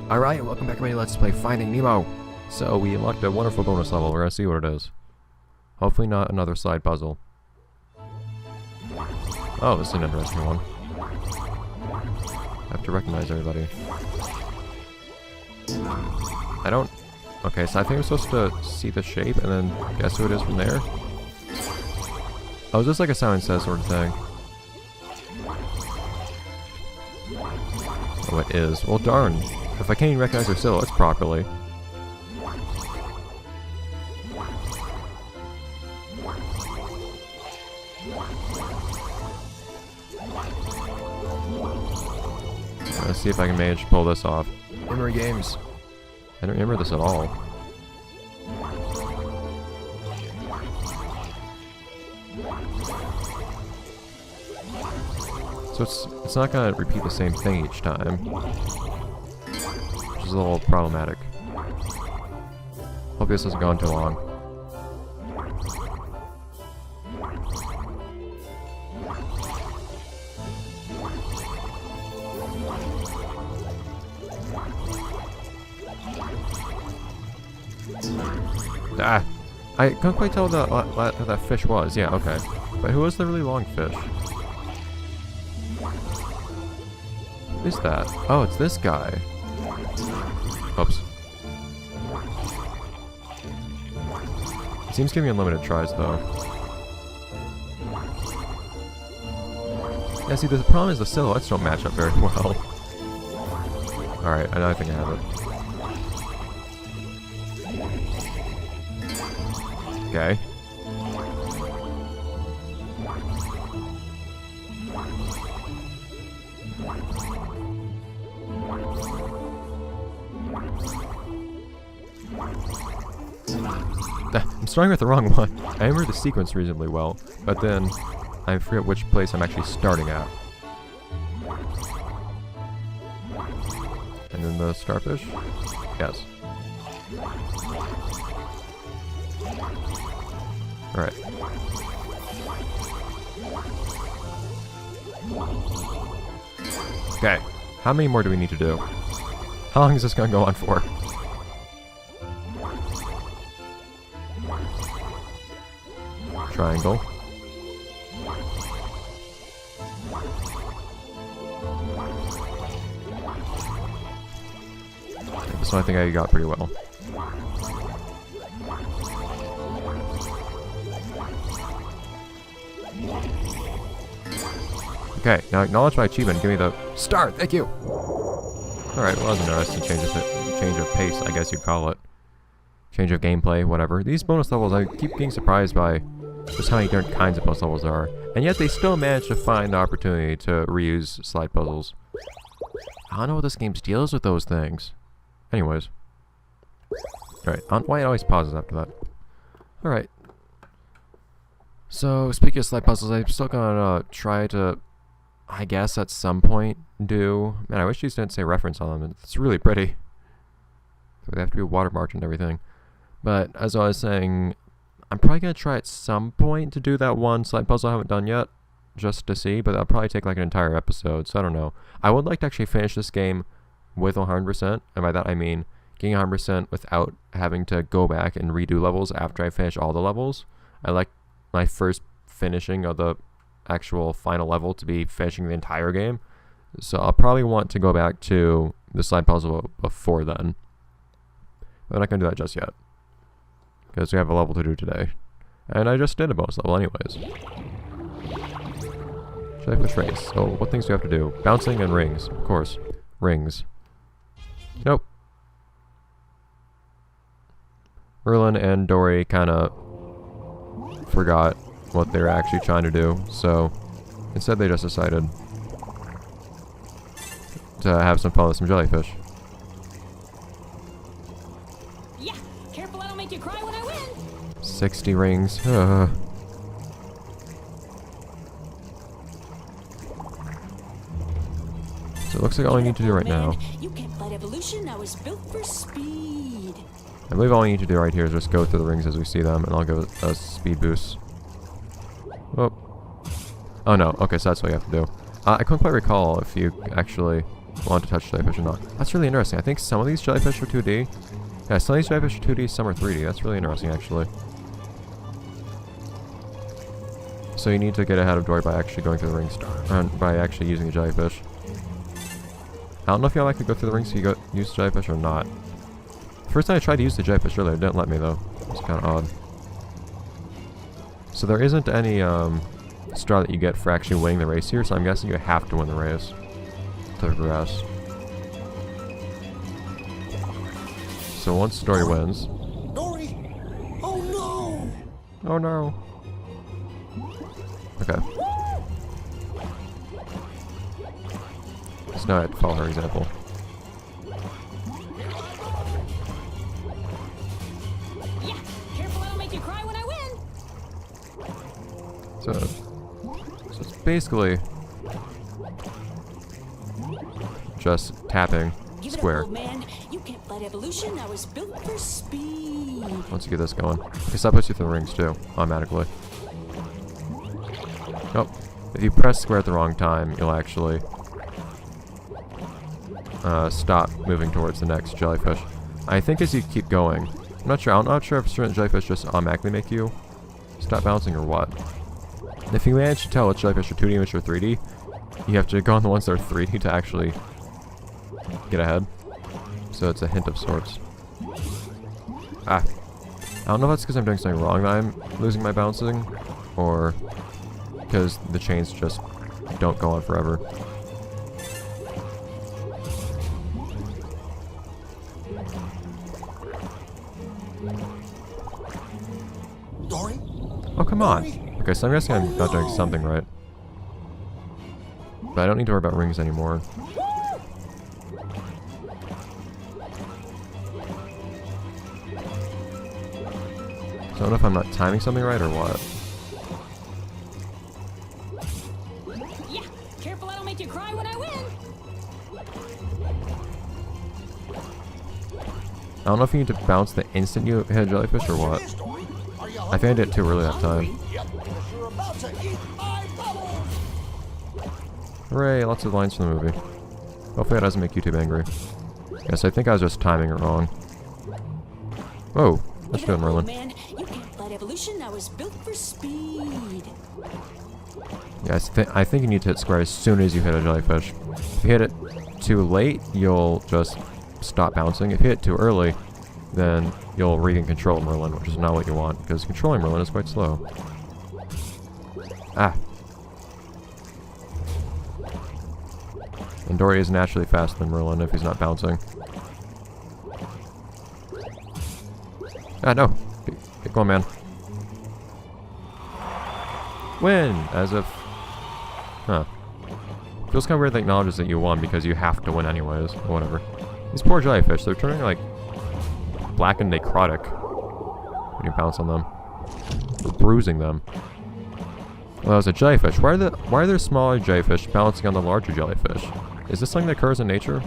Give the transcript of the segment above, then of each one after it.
Alright, welcome back everybody, let's play Finding Nemo. So, we unlocked a wonderful bonus level, we're gonna see what it is. Hopefully not another slide puzzle. Oh, this is an interesting one. I have to recognize everybody. I don't... Okay, so I think I'm supposed to see the shape and then guess who it is from there? Oh, is this like a Simon Says sort of thing? Oh, it is. Well, darn. If I can't even recognize their silhouettes properly. Let's see if I can manage to pull this off. Memory games. I don't remember this at all. So it's not gonna repeat the same thing each time. Which is a little problematic. Hope this hasn't gone too long. Ah! I couldn't quite tell what that fish was. Yeah, okay. But who was the really long fish? Who's that? Oh, it's this guy. Oops. It seems to give me unlimited tries, though. Yeah, see, the problem is the silhouettes don't match up very well. Alright, I think I have it. Okay. I'm starting with the wrong one. I remember the sequence reasonably well, but then I forget which place I'm actually starting at. And then the starfish? Yes. Alright. Okay. How many more do we need to do? How long is this gonna go on for? Triangle. This one I think I got pretty well. Okay, now acknowledge my achievement. Give me the start. Thank you. Alright, well, that was interesting. Change of pace, I guess you'd call it. Change of gameplay, whatever. These bonus levels, I keep being surprised by just how many different kinds of bonus levels there are. And yet they still manage to find the opportunity to reuse slide puzzles. I don't know what this game deals with those things. Anyways. Alright, why it always pauses after that. Alright. So, speaking of slide puzzles, I'm still gonna try to, I guess, at some point do... Man, I wish these didn't say reference on them. It's really pretty. They have to be watermarked and everything. But, as I was saying, I'm probably going to try at some point to do that one slide puzzle I haven't done yet, just to see, but that'll probably take like an entire episode, so I don't know. I would like to actually finish this game with 100%, and by that I mean getting 100% without having to go back and redo levels after I finish all the levels. I like my first finishing of the actual final level to be finishing the entire game, so I'll probably want to go back to the slide puzzle before then. But I'm not going to do that just yet, because we have a level to do today. And I just did a bonus level anyways. Should I push race? Oh, what things do we have to do? Bouncing and rings, of course. Rings. Nope. Merlin and Dory kind of forgot what they were actually trying to do, so instead they just decided to have some fun with some jellyfish. 60 rings. So it looks like all I need to do right now. You can't fight evolution. I was built for speed. I believe all I need to do right here is just go through the rings as we see them, and I'll give it a speed boost. Oh. Oh no, okay, so that's what you have to do. I couldn't quite recall if you actually want to touch jellyfish or not. That's really interesting. I think some of these jellyfish are 2D. Yeah, some of these jellyfish are 2D, some are 3D. That's really interesting, actually. So you need to get ahead of Dory by actually going through the rings, by actually using the jellyfish. I don't know if y'all like to go through the rings so you use the jellyfish or not. First time I tried to use the jellyfish earlier, it didn't let me though. It's kind of odd. So there isn't any star that you get for actually winning the race here, so I'm guessing you have to win the race to progress. So once Dory wins... Dory! Oh no! Oh no! Okay. So now I have to follow her example. Yeah, careful I don't make you cry when I win. So it's basically just tapping Give it square. up, old man. You can't fight evolution. I was built for speed. Once you get this going. Because that puts you through the rings too, automatically. Nope. If you press square at the wrong time, you'll actually stop moving towards the next jellyfish. I think as you keep going, I'm not sure if certain jellyfish just automatically make you stop bouncing or what. If you manage to tell which jellyfish are 2D and which are 3D, you have to go on the ones that are 3D to actually get ahead. So it's a hint of sorts. Ah. I don't know if that's because I'm doing something wrong that I'm losing my bouncing, or because the chains just don't go on forever. Dory? Oh, come on. Okay, so I'm guessing I'm not doing something right. But I don't need to worry about rings anymore. So I don't know if I'm not timing something right or what. Yeah, careful I don't make you cry when I win. I don't know if you need to bounce the instant you hit a jellyfish or what. I think I did it too early that time. Yep, because you're about to eat my bubbles! Hooray, lots of lines from the movie. Hopefully that doesn't make YouTube angry. Yes, I think I was just timing it wrong. Whoa, that's Give it good, up, old Merlin. man. You can't fight evolution. I was built for speed. Yeah, I think you need to hit square as soon as you hit a jellyfish. If you hit it too late, you'll just stop bouncing. If you hit it too early, then you'll regain control of Merlin, which is not what you want, because controlling Merlin is quite slow. Ah. And Dory is naturally faster than Merlin if he's not bouncing. Ah, no. Get going, man. Win! As if... Huh. Feels kind of weird that acknowledges that you won because you have to win anyways. Or whatever. These poor jellyfish, they're turning like black and necrotic when you bounce on them. Or bruising them. Well, that was a jellyfish. Why are there smaller jellyfish bouncing on the larger jellyfish? Is this something that occurs in nature?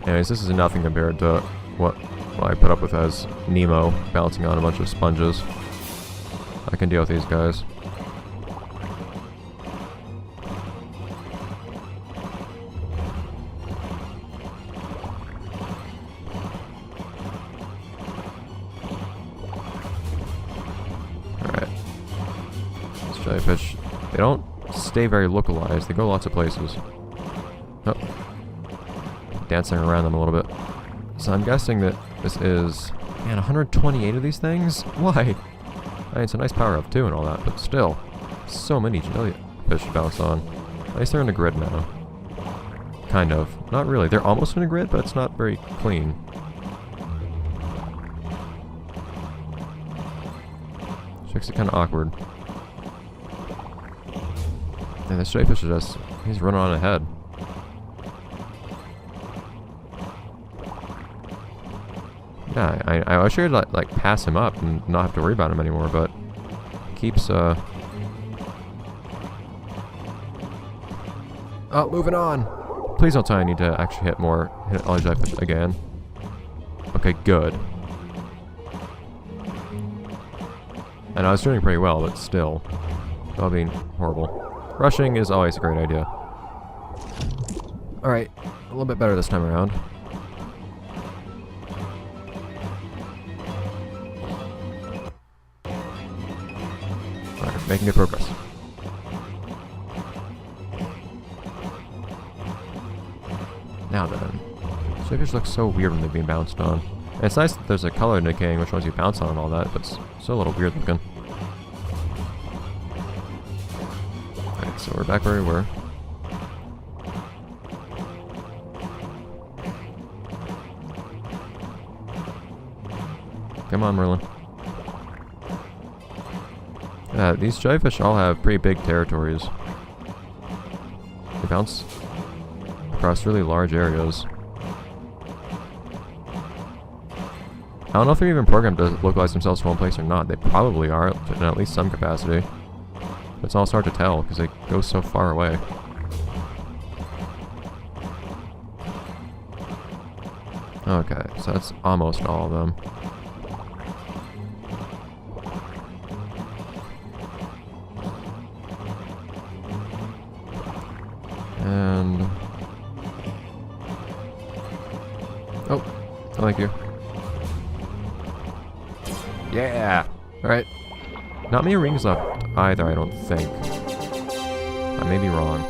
Anyways, this is nothing compared to what I put up with as Nemo bouncing on a bunch of sponges. I can deal with these guys. Alright. These jellyfish, they don't stay very localized. They go lots of places. Oh. Dancing around them a little bit. So I'm guessing that this is... Man, 128 of these things? Why? I mean, it's a nice power up too and all that, but still. So many jellyfish to bounce on. At least they're in a grid now. Kind of. Not really. They're almost in a grid, but it's not very clean. Which makes it kind of awkward. And this jellyfish is just... He's running on ahead. Yeah, I wish I could like pass him up and not have to worry about him anymore, but keeps Oh, moving on. Please don't tell me I need to actually hit all the jellyfish again. Okay, good. And I was doing pretty well, but still. That would be horrible. Rushing is always a great idea. Alright, a little bit better this time around. Alright, making good progress. Now then, jellyfish look so weird when they're being bounced on. And it's nice that there's a color indicating which ones you bounce on and all that, but it's still a little weird looking. Alright, so we're back where we were. Come on, Merlin. Yeah, these jellyfish all have pretty big territories. They bounce across really large areas. I don't know if they're even programmed to localize themselves to one place or not. They probably are, in at least some capacity. But it's also hard to tell, because they go so far away. Okay, so that's almost all of them. And... oh, thank you. Yeah! Alright. Not many rings left either, I don't think. I may be wrong.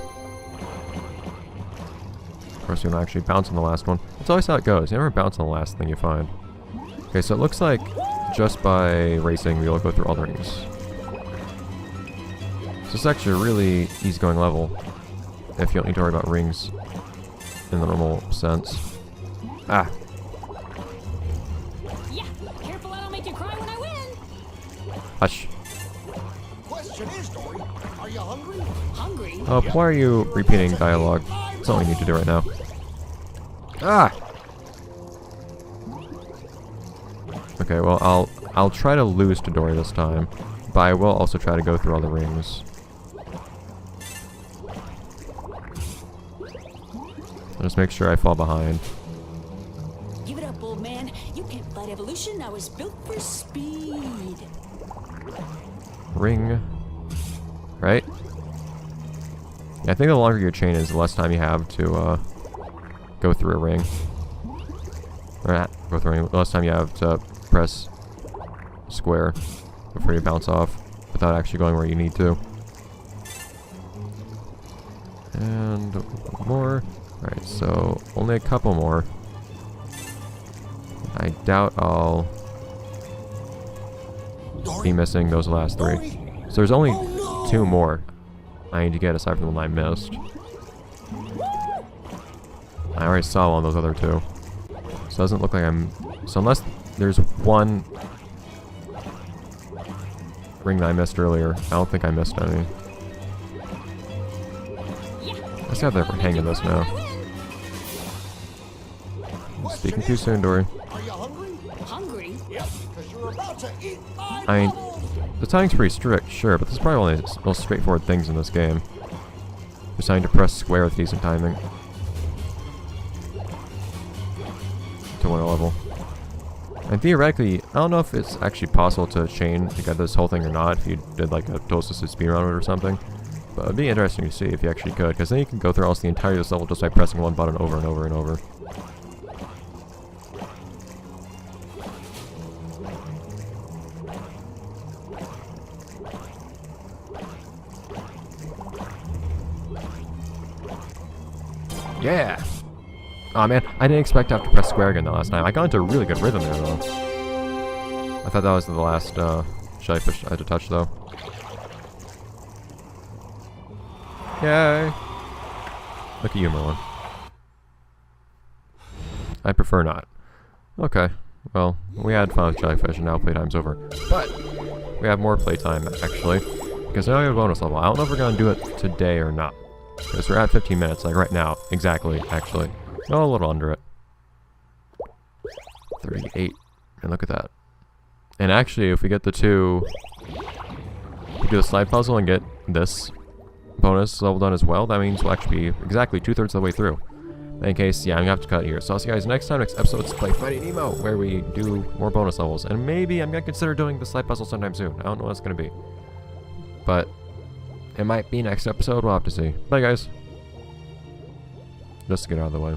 Of course, you don't actually bounce on the last one. That's always how it goes. You never bounce on the last thing you find. Okay, so it looks like just by racing, we'll go through all the rings. So this is actually a really easygoing level, if you don't need to worry about rings in the normal sense. Ah! Yeah, careful I don't make you cry when I win. Hush. Question is, Dory, are you hungry? Hungry? Oh, why are you repeating dialogue? That's all we need to do right now. Ah! Okay, well, I'll try to lose to Dory this time, but I will also try to go through all the rings. I'll just make sure I fall behind. Give it up, old man. You can't fight evolution. I was built for speed. Ring. Right? Yeah, I think the longer your chain is, the less time you have to go through a ring. Or not go through a ring, the less time you have to press square before you bounce off without actually going where you need to. And more. Alright, so only a couple more. I doubt I'll be missing those last three. So there's only two more I need to get aside from the one I missed. I already saw one of those other two. So it doesn't look like I'm... so unless there's one ring that I missed earlier, I don't think I missed any. Let's have that hang in this now. Speaking too soon, Dory. Are you hungry? Hungry? Yep, because you're about to eat my I mean, bubbles. the timing's pretty strict, sure, but this is probably one of the most straightforward things in this game. Just having to press square with decent timing. To win a level. And theoretically, I don't know if it's actually possible to chain to get this whole thing or not, if you did like a total assisted speedrun of it or something. But it'd be interesting to see if you actually could, because then you can go through almost the entirety of this level just by pressing one button over and over and over. Yeah! Aw man, I didn't expect to have to press square again the last time. I got into a really good rhythm there though. I thought that was the last jellyfish I had to touch though. Yay! Look at you, Merlin. I prefer not. Okay, well, we had fun with jellyfish and now playtime's over. But, we have more playtime actually, because now we have a bonus level. I don't know if we're going to do it today or not. Because we're at 15 minutes, like right now. Exactly, actually. No, a little under it. 38. And look at that. And actually, if we get the two... if we do the slide puzzle and get this bonus level done as well, that means we'll actually be exactly 2/3 of the way through. In case, yeah, I'm going to have to cut it here. So I'll see you guys next time. Next episode, let's play Finding Nemo, where we do more bonus levels. And maybe I'm going to consider doing the slide puzzle sometime soon. I don't know what it's going to be. But... It might be next episode. We'll have to see. Bye, guys. Just to get out of the way.